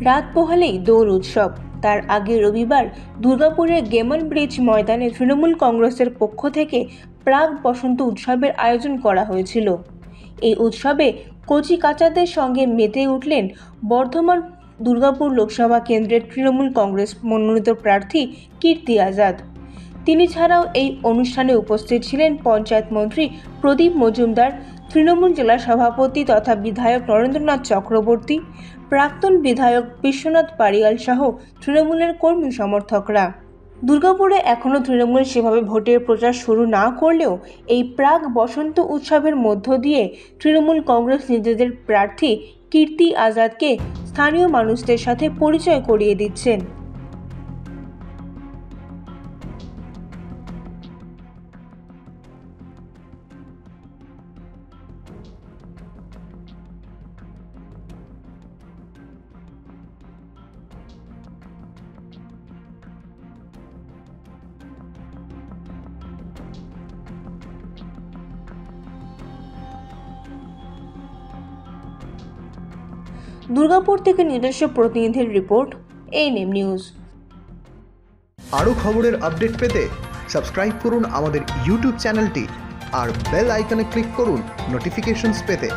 রাত পোহালেই দোল উৎসব। তার আগে রবিবার দুর্গাপুরের গেমন ব্রিজ ময়দানে তৃণমূল কংগ্রেসের পক্ষ থেকে প্রাক বসন্ত উৎসবের আয়োজন করা হয়েছিল। এই উৎসবে কচি কাচাদের সঙ্গে মেতে উঠলেন বর্ধমান দুর্গাপুর লোকসভা কেন্দ্রের তৃণমূল কংগ্রেস মনোনীত প্রার্থী কীর্তি আজাদ। তিনি ছাড়াও এই অনুষ্ঠানে উপস্থিত ছিলেন পঞ্চায়েত মন্ত্রী প্রদীপ মজুমদার, তৃণমূল জেলা সভাপতি তথা বিধায়ক নরেন্দ্রনাথ চক্রবর্তী, প্রাক্তন বিধায়ক বিশ্বনাথ পারিয়াল সহ তৃণমূলের কর্মী সমর্থকরা। দুর্গাপুরে এখনও তৃণমূল সেভাবে ভোটের প্রচার শুরু না করলেও এই প্রাক বসন্ত উৎসবের মধ্য দিয়ে তৃণমূল কংগ্রেস নিজেদের প্রার্থী কীর্তি আজাদকে স্থানীয় মানুষদের সাথে পরিচয় করিয়ে দিচ্ছেন। দুর্গাপুর থেকে নিজস্ব প্রতিনিধির রিপোর্ট, এএনএম নিউজ। আরও খবরের আপডেট পেতে সাবস্ক্রাইব করুন আমাদের ইউটিউব চ্যানেলটি আর বেল আইকনে ক্লিক করুন নোটিফিকেশনস পেতে।